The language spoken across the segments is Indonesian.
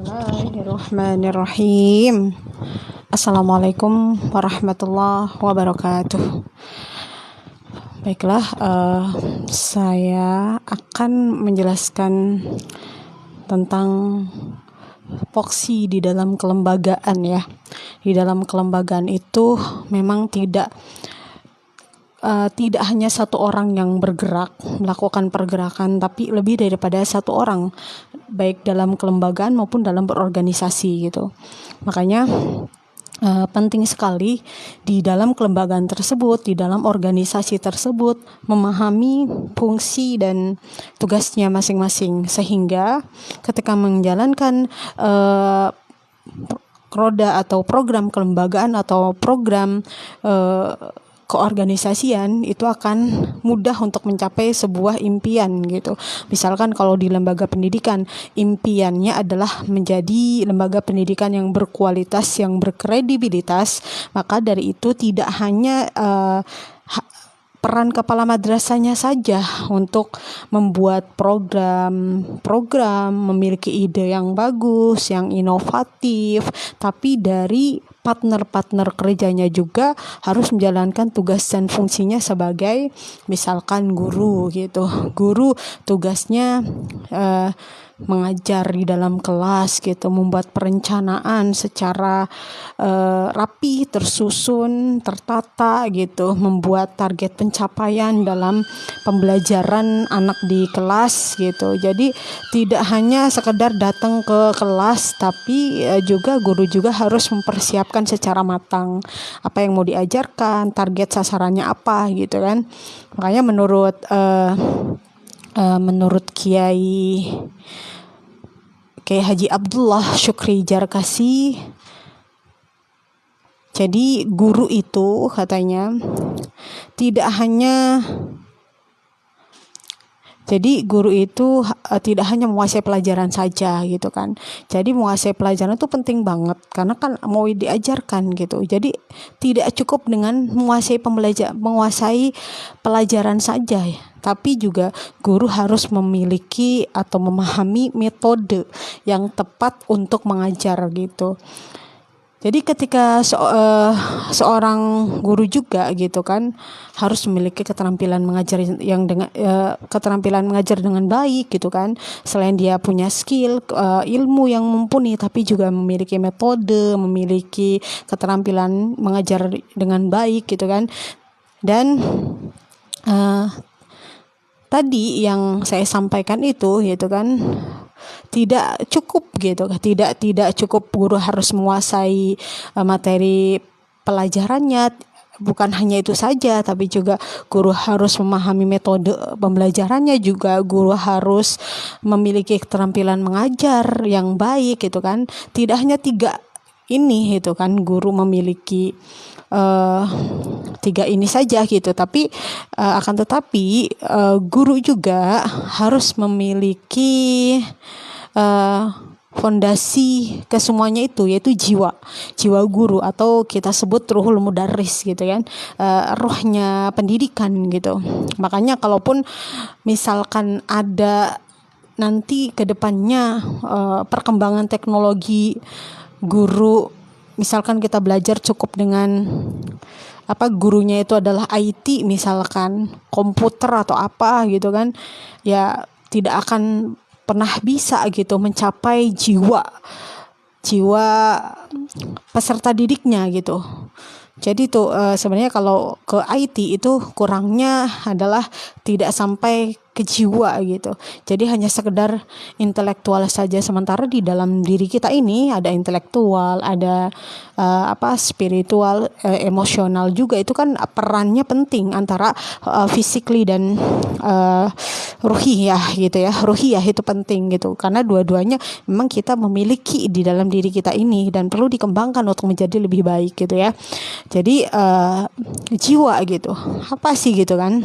Bismillahirrahmanirrahim. Assalamualaikum warahmatullahi wabarakatuh. Baiklah, saya akan menjelaskan tentang voksi di dalam kelembagaan ya. Di dalam kelembagaan itu memang tidak hanya satu orang yang bergerak melakukan pergerakan, tapi lebih daripada satu orang, baik dalam kelembagaan maupun dalam berorganisasi gitu. Makanya penting sekali di dalam kelembagaan tersebut, di dalam organisasi tersebut, memahami fungsi dan tugasnya masing-masing, sehingga ketika menjalankan roda atau program kelembagaan atau program keorganisasian itu akan mudah untuk mencapai sebuah impian gitu. Misalkan kalau di lembaga pendidikan, impiannya adalah menjadi lembaga pendidikan yang berkualitas, yang berkredibilitas, maka dari itu tidak hanya peran kepala madrasahnya saja untuk membuat program, memiliki ide yang bagus, yang inovatif, tapi dari partner-partner kerjanya juga harus menjalankan tugas dan fungsinya sebagai misalkan guru gitu. Guru tugasnya mengajar di dalam kelas gitu, membuat perencanaan secara rapi, tersusun, tertata gitu, membuat target pencapaian dalam pembelajaran anak di kelas gitu. Jadi tidak hanya sekedar datang ke kelas, tapi juga guru juga harus mempersiapkan secara matang apa yang mau diajarkan, target sasarannya apa gitu kan. Makanya menurut Kiai Haji Abdullah Syukri Jarkasi, jadi guru itu katanya tidak hanya menguasai pelajaran saja gitu kan. Jadi menguasai pelajaran itu penting banget karena kan mau diajarkan gitu. Jadi tidak cukup dengan menguasai pelajaran saja ya. Tapi juga guru harus memiliki atau memahami metode yang tepat untuk mengajar gitu. Jadi ketika seorang guru juga gitu kan harus memiliki keterampilan mengajar dengan baik gitu kan. Selain dia punya skill, ilmu yang mumpuni, tapi juga memiliki metode, memiliki keterampilan mengajar dengan baik gitu kan. Dan tadi yang saya sampaikan itu gitu kan, tidak cukup gitu, tidak cukup guru harus menguasai materi pelajarannya. Bukan hanya itu saja, tapi juga guru harus memahami metode pembelajarannya, juga guru harus memiliki keterampilan mengajar yang baik gitu kan. Tidak hanya 3 ini gitu kan, guru memiliki 3 ini saja gitu, tapi akan tetapi guru juga harus memiliki fondasi kesemuanya itu, yaitu jiwa guru atau kita sebut ruhul mudarris gitu kan, rohnya pendidikan gitu. Makanya kalaupun misalkan ada nanti ke depannya perkembangan teknologi, guru misalkan kita belajar cukup dengan gurunya itu adalah IT misalkan, komputer atau apa gitu kan, ya tidak akan pernah bisa gitu mencapai jiwa peserta didiknya gitu. Jadi tuh sebenarnya kalau ke IT itu kurangnya adalah tidak sampai ke jiwa gitu. Jadi hanya sekedar intelektual saja, sementara di dalam diri kita ini ada intelektual, ada spiritual, emosional juga. Itu kan perannya penting antara physically dan ruhiyah gitu ya. Ruhiyah itu penting gitu karena dua-duanya memang kita memiliki di dalam diri kita ini dan perlu dikembangkan untuk menjadi lebih baik gitu ya. Jadi jiwa gitu apa sih gitu kan,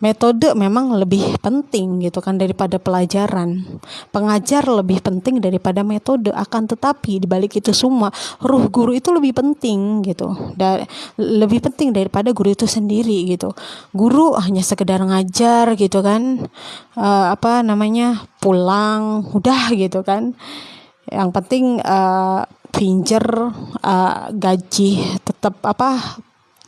metode memang lebih penting gitu kan daripada pelajaran. Pengajar lebih penting daripada metode, akan tetapi di balik itu semua ruh guru itu lebih penting gitu. Lebih penting daripada guru itu sendiri gitu. Guru hanya sekedar ngajar gitu kan. Pulang udah gitu kan. Yang penting pinjer gaji tetap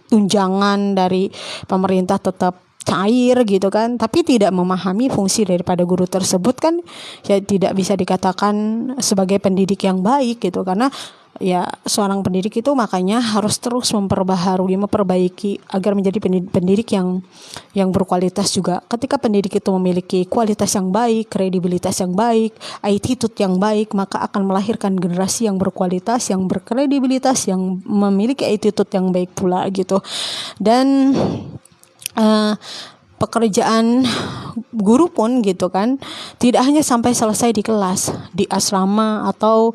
tunjangan dari pemerintah tetap cair gitu kan, tapi tidak memahami fungsi daripada guru tersebut kan ya tidak bisa dikatakan sebagai pendidik yang baik gitu. Karena ya seorang pendidik itu makanya harus terus memperbaiki agar menjadi pendidik yang berkualitas juga. Ketika pendidik itu memiliki kualitas yang baik, kredibilitas yang baik, attitude yang baik, maka akan melahirkan generasi yang berkualitas, yang berkredibilitas, yang memiliki attitude yang baik pula gitu. Dan pekerjaan guru pun gitu kan tidak hanya sampai selesai di kelas, di asrama atau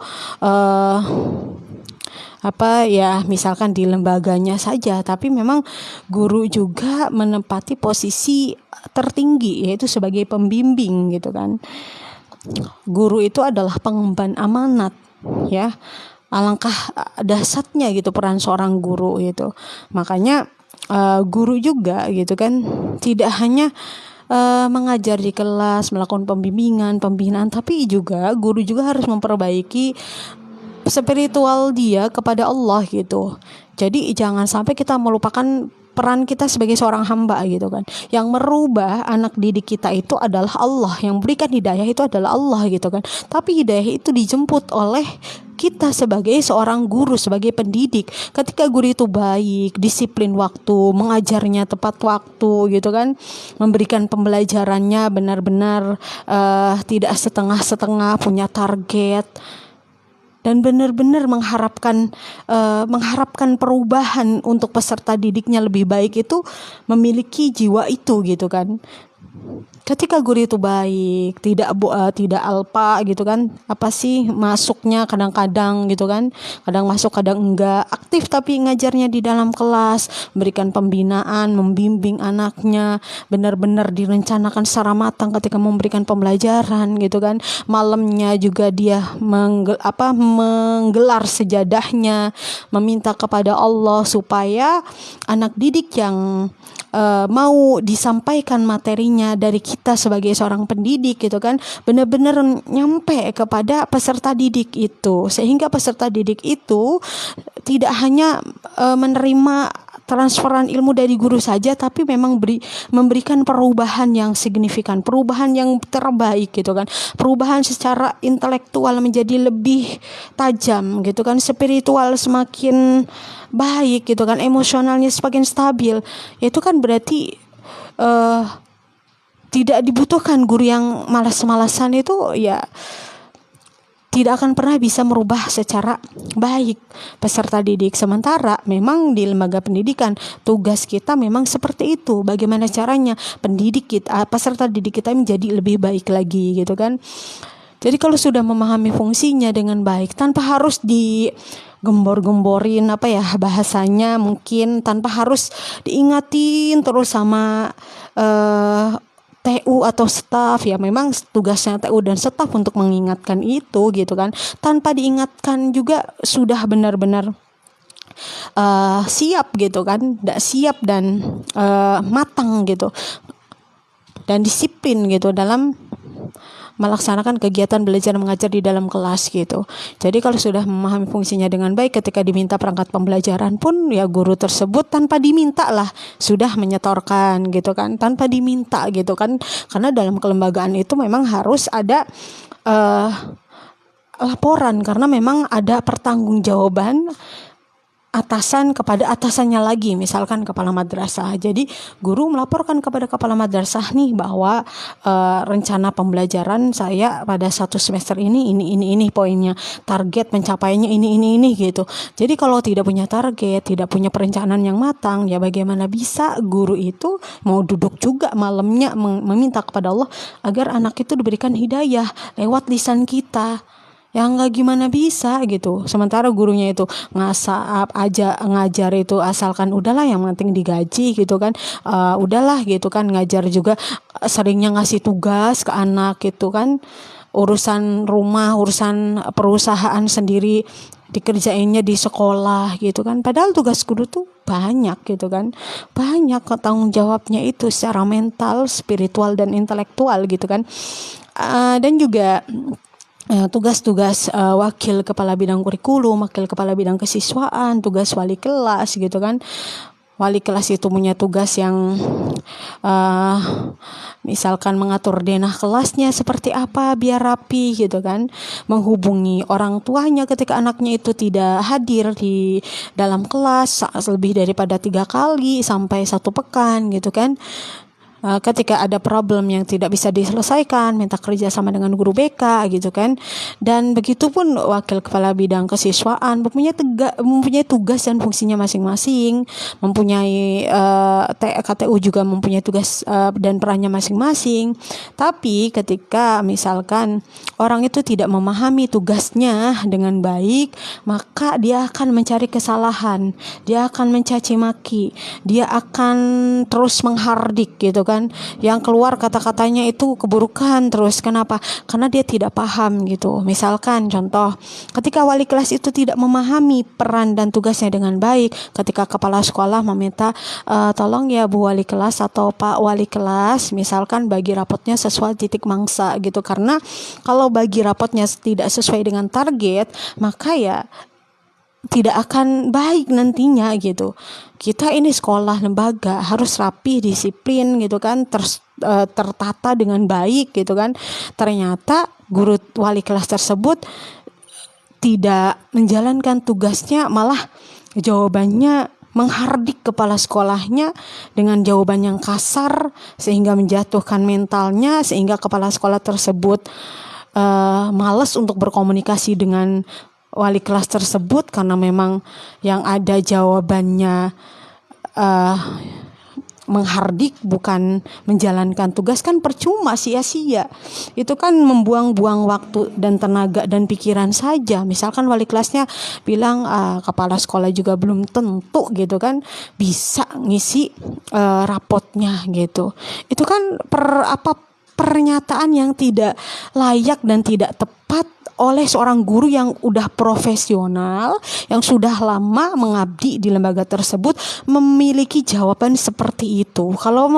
misalkan di lembaganya saja, tapi memang guru juga menempati posisi tertinggi, yaitu sebagai pembimbing gitu kan. Guru itu adalah pengemban amanat ya. Alangkah dahsyatnya gitu peran seorang guru gitu. Makanya guru juga gitu kan tidak hanya mengajar di kelas, melakukan pembinaan, tapi juga guru juga harus memperbaiki spiritual dia kepada Allah gitu. Jadi jangan sampai kita melupakan peran kita sebagai seorang hamba gitu kan. Yang merubah anak didik kita itu adalah Allah, yang berikan hidayah itu adalah Allah gitu kan. Tapi hidayah itu dijemput oleh kita sebagai seorang guru, sebagai pendidik. Ketika guru itu baik, disiplin waktu, mengajarnya tepat waktu gitu kan, memberikan pembelajarannya benar-benar tidak setengah-setengah, punya target, dan benar-benar mengharapkan perubahan untuk peserta didiknya lebih baik, itu memiliki jiwa itu gitu kan. Ketika guru itu baik, tidak alpa gitu kan, masuknya kadang-kadang gitu kan, kadang masuk kadang enggak, aktif tapi ngajarnya di dalam kelas, memberikan pembinaan, membimbing anaknya, benar-benar direncanakan secara matang ketika memberikan pembelajaran gitu kan. Malamnya juga dia menggelar sejadahnya, meminta kepada Allah supaya anak didik yang mau disampaikan materinya dari kita sebagai seorang pendidik gitu kan, benar-benar nyampe kepada peserta didik itu, sehingga peserta didik itu tidak hanya menerima transferan ilmu dari guru saja, tapi memang memberikan perubahan yang signifikan, perubahan yang terbaik gitu kan, perubahan secara intelektual menjadi lebih tajam gitu kan, spiritual semakin baik gitu kan, emosionalnya semakin stabil. Itu kan berarti tidak dibutuhkan guru yang malas-malasan, itu ya tidak akan pernah bisa merubah secara baik peserta didik. Sementara memang di lembaga pendidikan tugas kita memang seperti itu, bagaimana caranya peserta didik kita menjadi lebih baik lagi gitu kan. Jadi kalau sudah memahami fungsinya dengan baik, tanpa harus digembor-gemborin bahasanya, mungkin tanpa harus diingatin terus sama TU atau staf, ya memang tugasnya TU dan staf untuk mengingatkan itu gitu kan. Tanpa diingatkan juga sudah benar-benar siap gitu kan, siap dan matang gitu, dan disiplin gitu dalam melaksanakan kegiatan belajar mengajar di dalam kelas gitu. Jadi kalau sudah memahami fungsinya dengan baik, ketika diminta perangkat pembelajaran pun ya guru tersebut tanpa diminta lah sudah menyetorkan gitu kan, tanpa diminta gitu kan. Karena dalam kelembagaan itu memang harus ada laporan, karena memang ada pertanggungjawaban atasan kepada atasannya lagi, misalkan kepala madrasah. Jadi guru melaporkan kepada kepala madrasah nih bahwa rencana pembelajaran saya pada satu semester ini poinnya, target pencapaiannya ini gitu. Jadi kalau tidak punya target, tidak punya perencanaan yang matang, ya bagaimana bisa guru itu mau duduk juga malamnya meminta kepada Allah agar anak itu diberikan hidayah lewat lisan kita. ya nggak gimana bisa gitu. Sementara gurunya itu ngajar itu asalkan udahlah yang penting digaji gitu kan. Udahlah gitu kan, ngajar juga seringnya ngasih tugas ke anak gitu kan, urusan rumah, urusan perusahaan sendiri dikerjainnya di sekolah gitu kan. Padahal tugas guru tuh banyak gitu kan, banyak tanggung jawabnya itu secara mental, spiritual dan intelektual gitu kan. Dan juga tugas-tugas wakil kepala bidang kurikulum, wakil kepala bidang kesiswaan, tugas wali kelas gitu kan. Wali kelas itu punya tugas yang misalkan mengatur denah kelasnya seperti apa biar rapi gitu kan, menghubungi orang tuanya ketika anaknya itu tidak hadir di dalam kelas lebih daripada 3 kali sampai 1 pekan gitu kan. Ketika ada problem yang tidak bisa diselesaikan, minta kerja sama dengan guru BK gitu kan. Dan begitupun wakil kepala bidang kesiswaan mempunyai tugas dan fungsinya masing-masing, mempunyai KTU juga mempunyai tugas dan perannya masing-masing. Tapi ketika misalkan orang itu tidak memahami tugasnya dengan baik, maka dia akan mencari kesalahan, dia akan mencaci maki, dia akan terus menghardik gitu kan, yang keluar kata-katanya itu keburukan terus. Kenapa? Karena dia tidak paham gitu. Misalkan contoh, ketika wali kelas itu tidak memahami peran dan tugasnya dengan baik, ketika kepala sekolah meminta tolong ya Bu wali kelas atau Pak wali kelas, misalkan bagi rapotnya sesuai titik mangsa gitu. Karena kalau bagi rapotnya tidak sesuai dengan target, maka ya tidak akan baik nantinya gitu. Kita ini sekolah lembaga harus rapi, disiplin gitu kan, tertata dengan baik gitu kan. Ternyata guru wali kelas tersebut tidak menjalankan tugasnya, malah jawabannya menghardik kepala sekolahnya dengan jawaban yang kasar sehingga menjatuhkan mentalnya, sehingga kepala sekolah tersebut malas untuk berkomunikasi dengan wali kelas tersebut karena memang yang ada jawabannya menghardik bukan menjalankan tugas. Kan percuma, sia-sia. Itu kan membuang-buang waktu dan tenaga dan pikiran saja. Misalkan wali kelasnya bilang kepala sekolah juga belum tentu gitu kan bisa ngisi rapotnya gitu. Itu kan pernyataan yang tidak layak dan tidak tepat oleh seorang guru yang udah profesional, yang sudah lama mengabdi di lembaga tersebut, memiliki jawaban seperti itu. Kalau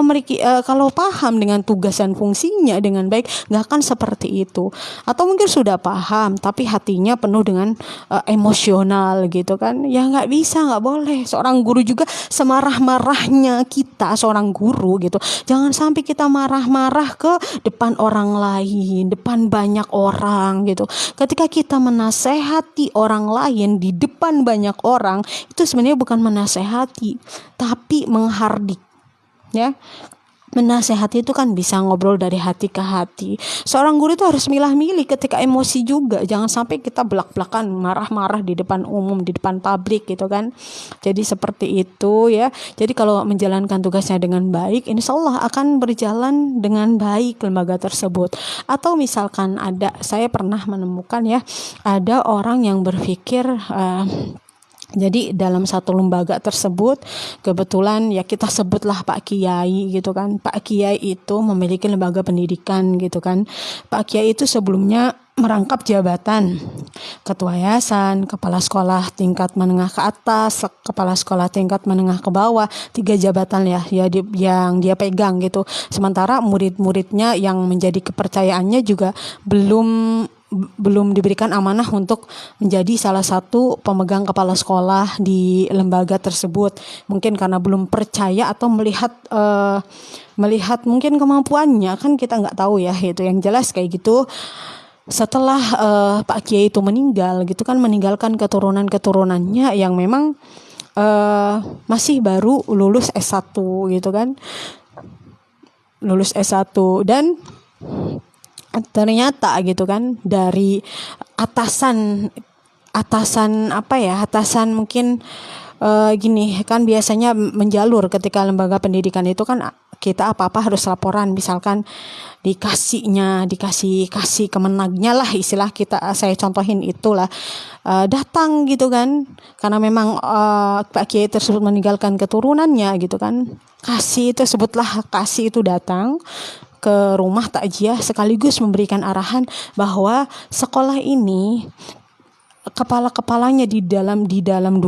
paham dengan tugas dan fungsinya dengan baik, nggak akan seperti itu. Atau mungkin sudah paham tapi hatinya penuh dengan emosional gitu kan. Ya nggak bisa, nggak boleh. Seorang guru juga semarah-marahnya kita, seorang guru gitu, jangan sampai kita marah-marah ke depan orang lain, depan banyak orang gitu. Ketika kita menasehati orang lain di depan banyak orang, itu sebenarnya bukan menasehati, tapi menghardik. Ya, menasehati itu kan bisa ngobrol dari hati ke hati. Seorang guru itu harus milah-milih ketika emosi juga. Jangan sampai kita belak-belakan marah-marah di depan umum, di depan publik gitu kan. Jadi seperti itu ya. Jadi kalau menjalankan tugasnya dengan baik, insyaallah akan berjalan dengan baik lembaga tersebut. Atau misalkan saya pernah menemukan ya, ada orang yang berpikir jadi dalam satu lembaga tersebut, kebetulan ya kita sebutlah Pak Kiai gitu kan. Pak Kiai itu memiliki lembaga pendidikan gitu kan. Pak Kiai itu sebelumnya merangkap jabatan ketua yayasan, kepala sekolah tingkat menengah ke atas, kepala sekolah tingkat menengah ke bawah, 3 jabatan yang dia pegang gitu. Sementara murid-muridnya yang menjadi kepercayaannya juga belum diberikan amanah untuk menjadi salah satu pemegang kepala sekolah di lembaga tersebut. Mungkin karena belum percaya atau melihat mungkin kemampuannya, kan kita nggak tahu ya itu. Yang jelas kayak gitu. Setelah Pak Kiai itu meninggal gitu kan, meninggalkan keturunan-keturunannya yang memang masih baru lulus S1 gitu kan. Lulus S1 dan ternyata gitu kan dari atasan mungkin gini kan, biasanya menjalur ketika lembaga pendidikan itu kan kita apa-apa harus laporan, misalkan dikasih kemenagnya lah, istilah kita, saya contohin itulah, datang gitu kan, karena memang Pak Kiai tersebut meninggalkan keturunannya gitu kan, kasih itu datang ke rumah takjiah sekaligus memberikan arahan bahwa sekolah ini kepala-kepalanya di dalam 2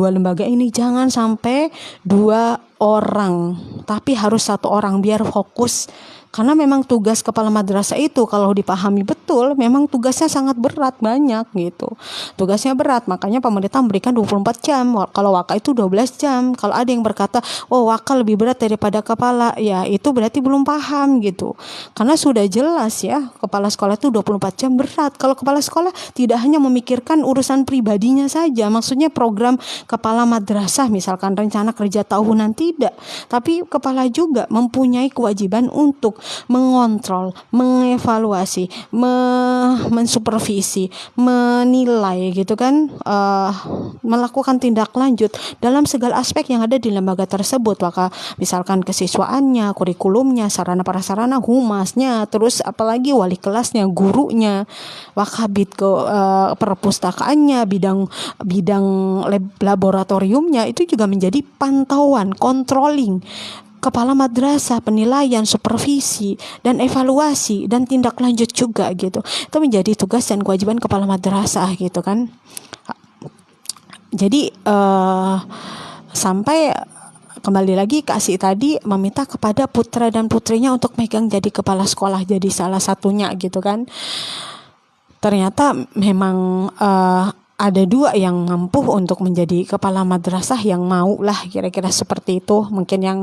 lembaga ini jangan sampai 2 orang, tapi harus 1 orang biar fokus. Karena memang tugas kepala madrasah itu kalau dipahami betul memang tugasnya sangat berat, banyak gitu. Tugasnya berat, makanya pemerintah memberikan 24 jam. Kalau waka itu 12 jam. Kalau ada yang berkata, "Oh, waka lebih berat daripada kepala." Ya, itu berarti belum paham gitu. Karena sudah jelas ya, kepala sekolah itu 24 jam berat. Kalau kepala sekolah tidak hanya memikirkan urusan pribadinya saja, maksudnya program kepala madrasah misalkan rencana kerja tahunan, tidak. Tapi kepala juga mempunyai kewajiban untuk mengontrol, mengevaluasi, mensupervisi, menilai gitu kan, melakukan tindak lanjut dalam segala aspek yang ada di lembaga tersebut. Maka misalkan kesiswaannya, kurikulumnya, sarana prasarana, humasnya, terus apalagi wali kelasnya, gurunya, wakabit ke perpustakaannya, bidang laboratoriumnya, itu juga menjadi pantauan, controlling kepala madrasah, penilaian, supervisi, dan evaluasi, dan tindak lanjut juga gitu. Itu menjadi tugas dan kewajiban kepala madrasah gitu kan. Jadi sampai kembali lagi kasih tadi meminta kepada putra dan putrinya untuk megang jadi kepala sekolah, jadi salah satunya gitu kan. Ternyata memang ada 2 yang mampu untuk menjadi kepala madrasah, yang mau lah kira-kira seperti itu, mungkin yang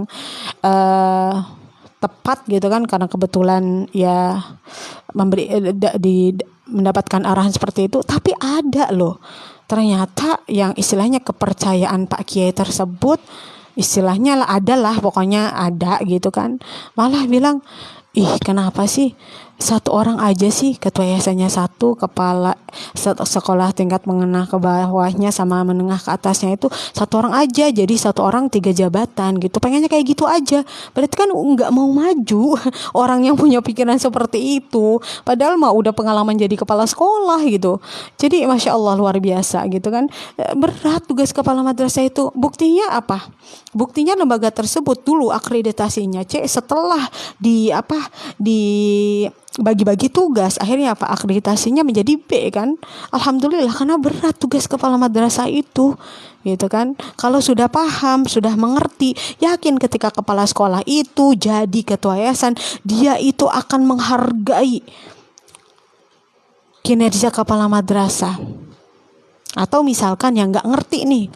tepat gitu kan, karena kebetulan ya mendapatkan arahan seperti itu. Tapi ada loh ternyata yang istilahnya kepercayaan Pak Kiai tersebut, istilahnya adalah pokoknya ada gitu kan, malah bilang, "Ih, kenapa sih 1 orang aja sih, ketua yayasannya 1, kepala sekolah tingkat menengah ke bawahnya sama menengah ke atasnya itu 1 orang aja, jadi 1 orang 3 jabatan gitu, pengennya kayak gitu aja." Berarti kan nggak mau maju orang yang punya pikiran seperti itu, padahal mah udah pengalaman jadi kepala sekolah gitu. Jadi masya Allah luar biasa gitu kan. Berat tugas kepala madrasah itu. Buktinya apa? Buktinya lembaga tersebut dulu akreditasinya C, setelah bagi-bagi tugas, akhirnya apa, akreditasinya menjadi B kan. Alhamdulillah, karena berat tugas kepala madrasah itu gitu kan. Kalau sudah paham, sudah mengerti, yakin ketika kepala sekolah itu jadi ketua yayasan, dia itu akan menghargai kinerja kepala madrasah. Atau misalkan yang nggak ngerti nih,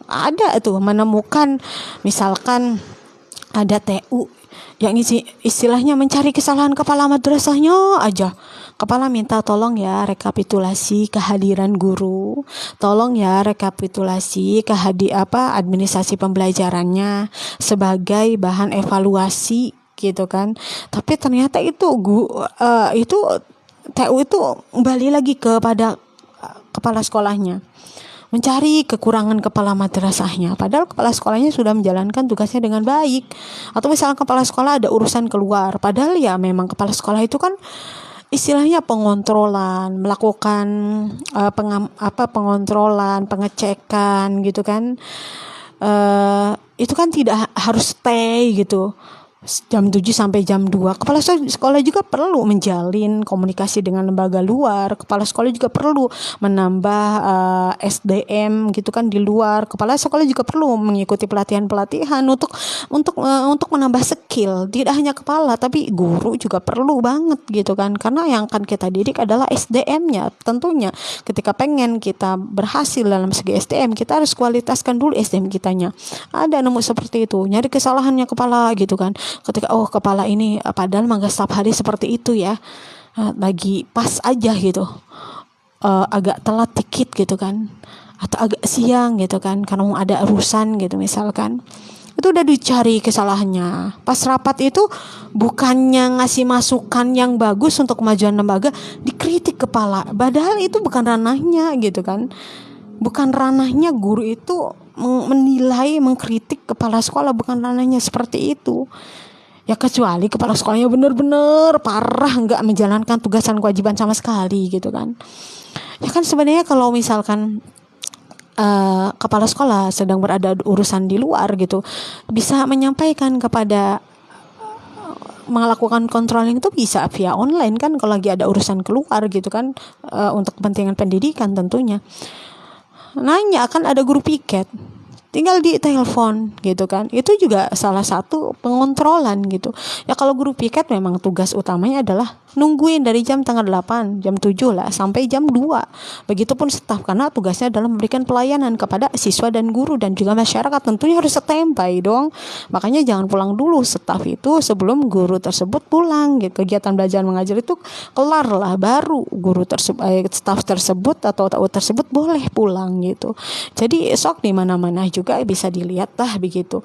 ada tuh menemukan misalkan ada TU yang istilahnya mencari kesalahan kepala madrasahnya aja. Kepala minta tolong ya rekapitulasi kehadiran guru, tolong ya rekapitulasi administrasi pembelajarannya sebagai bahan evaluasi gitu kan. Tapi ternyata itu TU itu kembali lagi kepada kepala sekolahnya, mencari kekurangan kepala madrasahnya, padahal kepala sekolahnya sudah menjalankan tugasnya dengan baik. Atau misalnya kepala sekolah ada urusan keluar, padahal ya memang kepala sekolah itu kan istilahnya pengontrolan, melakukan pengontrolan, pengecekan gitu kan. Itu kan tidak harus stay gitu jam 7 sampai jam 2. Kepala sekolah juga perlu menjalin komunikasi dengan lembaga luar. Kepala sekolah juga perlu menambah SDM gitu kan di luar. Kepala sekolah juga perlu mengikuti pelatihan-pelatihan untuk menambah skill. Tidak hanya kepala, tapi guru juga perlu banget gitu kan. Karena yang akan kita didik adalah SDM-nya. Tentunya ketika pengen kita berhasil dalam segi SDM, kita harus kualitaskan dulu SDM kitanya. Ada nemu seperti itu, nyari kesalahannya kepala gitu kan. Ketika kepala ini padahal mangga setiap hari seperti itu ya, lagi pas aja gitu, agak telat dikit gitu kan, atau agak siang gitu kan karena ada urusan gitu misalkan, itu udah dicari kesalahannya. Pas rapat itu bukannya ngasih masukan yang bagus untuk kemajuan lembaga, dikritik kepala, padahal itu bukan ranahnya gitu kan. Bukan ranahnya guru itu menilai, mengkritik kepala sekolah, bukan ranahnya seperti itu. Ya kecuali kepala sekolahnya benar-benar parah nggak menjalankan tugas dan kewajiban sama sekali gitu kan. Ya kan sebenarnya kalau misalkan kepala sekolah sedang berada urusan di luar gitu, bisa menyampaikan kepada melakukan controlling itu bisa via online kan kalau lagi ada urusan keluar gitu kan, untuk kepentingan pendidikan tentunya. Nanya kan ada guru piket, tinggal di telepon gitu kan, itu juga salah satu pengontrolan gitu. Ya kalau guru piket memang tugas utamanya adalah nungguin dari jam tengah 8, jam 7 lah sampai jam 2. Begitupun staf, karena tugasnya adalah memberikan pelayanan kepada siswa dan guru dan juga masyarakat, tentunya harus standby dong. Makanya jangan pulang dulu staf itu sebelum guru tersebut pulang gitu. Kegiatan belajar mengajar itu kelar lah baru guru tersebut, staf tersebut atau TU tersebut boleh pulang gitu. Jadi sok di mana-mana juga bisa dilihat lah begitu.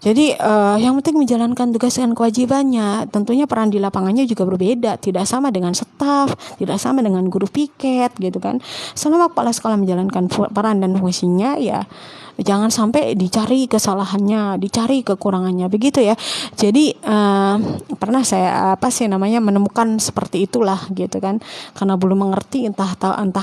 Jadi yang penting menjalankan tugas dan kewajibannya. Tentunya peran di lapangannya juga berbeda, tidak sama dengan staf, tidak sama dengan guru piket gitu kan. Selama kepala sekolah menjalankan peran dan fungsinya, ya jangan sampai dicari kesalahannya, dicari kekurangannya begitu ya. Jadi pernah saya menemukan seperti itulah gitu kan, karena belum mengerti entah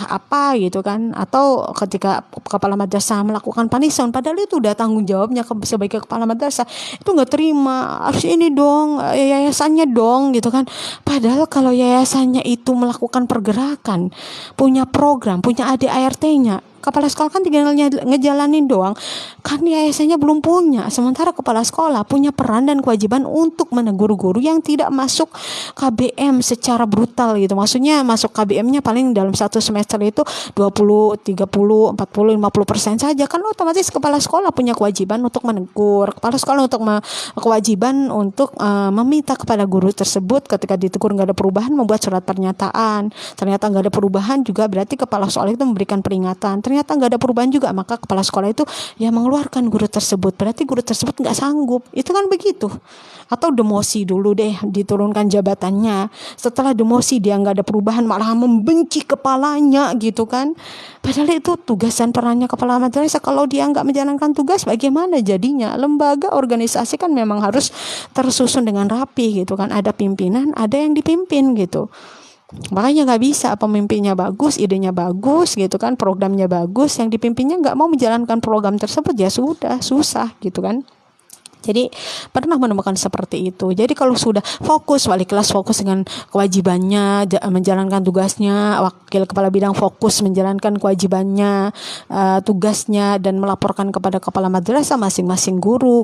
apa gitu kan, atau ketika kepala madrasah melakukan punishment padahal itu udah tanggung jawabnya sebagai kepala madrasah, itu nggak terima, harus ini dong, yayasannya dong gitu kan. Padahal kalau yayasannya itu melakukan pergerakan, punya program, punya ADART-nya, kepala sekolah kan tinggal ngejalanin doang, kan yayasannya belum punya. Sementara kepala sekolah punya peran dan kewajiban untuk menegur guru yang tidak masuk KBM secara brutal gitu. Maksudnya masuk KBM-nya paling dalam satu semester itu 20, 30, 40, 50% saja. Kan otomatis kepala sekolah punya kewajiban untuk menegur. Kepala sekolah untuk kewajiban untuk meminta kepada guru tersebut ketika ditegur nggak ada perubahan, membuat surat pernyataan. Ternyata nggak ada perubahan juga berarti kepala sekolah itu memberikan peringatan. Ternyata nggak ada perubahan juga, maka kepala sekolah itu ya mengeluarkan guru tersebut, berarti guru tersebut nggak sanggup, itu kan begitu. Atau demosi dulu deh, diturunkan jabatannya, setelah demosi dia nggak ada perubahan, malah membenci kepalanya gitu kan. Padahal itu tugas dan perannya kepala madrasah. Kalau dia nggak menjalankan tugas, bagaimana jadinya? Lembaga organisasi kan memang harus tersusun dengan rapi gitu kan, ada pimpinan, ada yang dipimpin gitu. Makanya nggak bisa pemimpinnya bagus, idenya bagus gitu kan, programnya bagus, yang dipimpinnya nggak mau menjalankan program tersebut, ya sudah susah gitu kan. Jadi pernah menemukan seperti itu. Jadi kalau sudah fokus, wali kelas fokus dengan kewajibannya, menjalankan tugasnya, wakil kepala bidang fokus menjalankan kewajibannya, tugasnya, dan melaporkan kepada kepala madrasah masing-masing guru,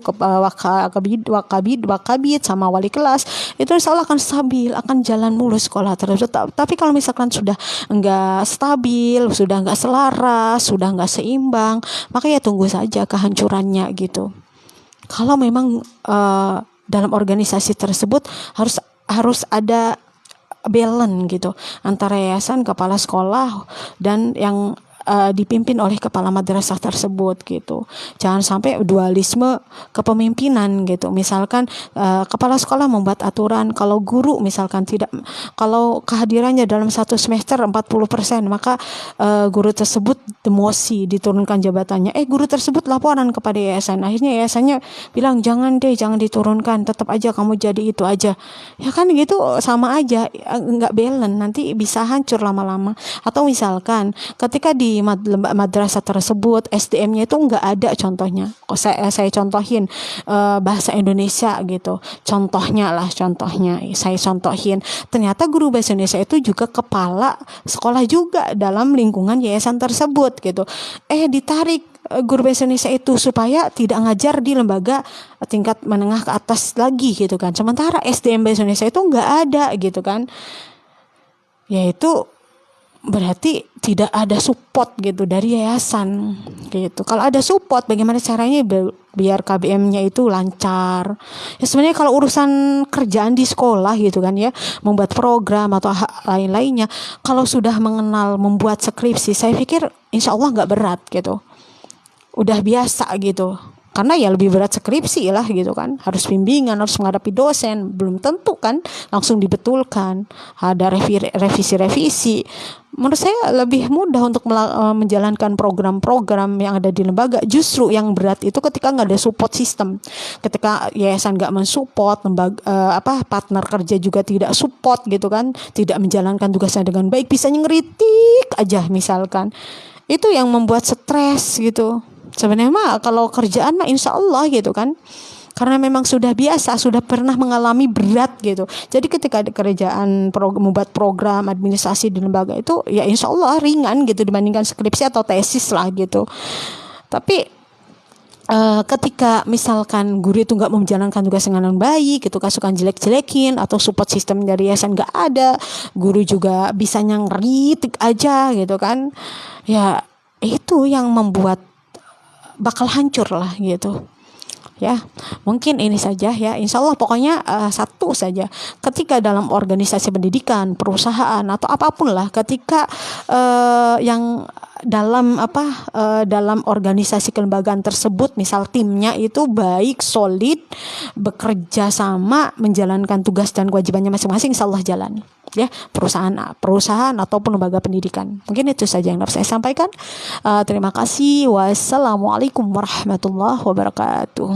wakabid sama wali kelas, itu insya Allah akan stabil, akan jalan mulus sekolah tersebut. Tapi kalau misalkan sudah enggak stabil, sudah enggak selaras, sudah enggak seimbang, maka ya tunggu saja kehancurannya gitu. Kalau memang dalam organisasi tersebut harus ada balance gitu antara yayasan, kepala sekolah, dan yang dipimpin oleh kepala madrasah tersebut gitu. Jangan sampai dualisme kepemimpinan gitu. Misalkan kepala sekolah membuat aturan, kalau guru misalkan tidak, kalau kehadirannya dalam satu semester 40%, maka guru tersebut demosi, diturunkan jabatannya. Guru tersebut laporan kepada yayasan. Akhirnya yayasannya bilang jangan diturunkan, tetap aja kamu jadi itu aja. Ya kan gitu, sama aja, nggak balance, nanti bisa hancur lama-lama. Atau misalkan ketika di madrasah tersebut SDM-nya itu nggak ada, contohnya saya contohin bahasa Indonesia gitu, contohnya saya contohin, ternyata guru bahasa Indonesia itu juga kepala sekolah juga dalam lingkungan yayasan tersebut gitu. Ditarik guru bahasa Indonesia itu supaya tidak ngajar di lembaga tingkat menengah ke atas lagi gitu kan, sementara SDM bahasa Indonesia itu nggak ada gitu kan. Yaitu berarti tidak ada support gitu dari yayasan gitu. Kalau ada support, bagaimana caranya biar KBM-nya itu lancar? Ya sebenarnya kalau urusan kerjaan di sekolah gitu kan ya, membuat program atau lain-lainnya, kalau sudah mengenal membuat skripsi, saya pikir insya Allah nggak berat gitu. Udah biasa gitu. karena ya lebih berat skripsi lah gitu kan, harus bimbingan, harus menghadapi dosen, belum tentu kan langsung dibetulkan, ada revisi. Menurut saya lebih mudah untuk menjalankan program-program yang ada di lembaga. Justru yang berat itu ketika nggak ada support system, ketika yayasan nggak mensupport, partner kerja juga tidak support gitu kan, tidak menjalankan tugasnya dengan baik, bisa ngeritik aja misalkan, itu yang membuat stres gitu. Sebenarnya mah kalau kerjaan mah insya Allah gitu kan, karena memang sudah biasa, sudah pernah mengalami berat gitu. Jadi ketika ada kerjaan membuat program administrasi di lembaga itu ya insya Allah ringan gitu dibandingkan skripsi atau tesis lah gitu. Tapi ketika misalkan guru itu nggak menjalankan tugas dengan baik gitu, suka jelek-jelekin, atau support system dari yayasan nggak ada, guru juga bisanya ngeritik aja gitu kan, ya itu yang membuat bakal hancur lah gitu. Ya, mungkin ini saja ya. Insya Allah pokoknya satu saja. Ketika dalam organisasi pendidikan, perusahaan atau apapun lah, ketika yang dalam organisasi kelembagaan tersebut, misal timnya itu baik, solid, bekerja sama, menjalankan tugas dan kewajibannya masing-masing, insya Allah jalan. Ya, perusahaan ataupun lembaga pendidikan. Mungkin itu saja yang harus saya sampaikan. Terima kasih. Wassalamualaikum warahmatullahi wabarakatuh.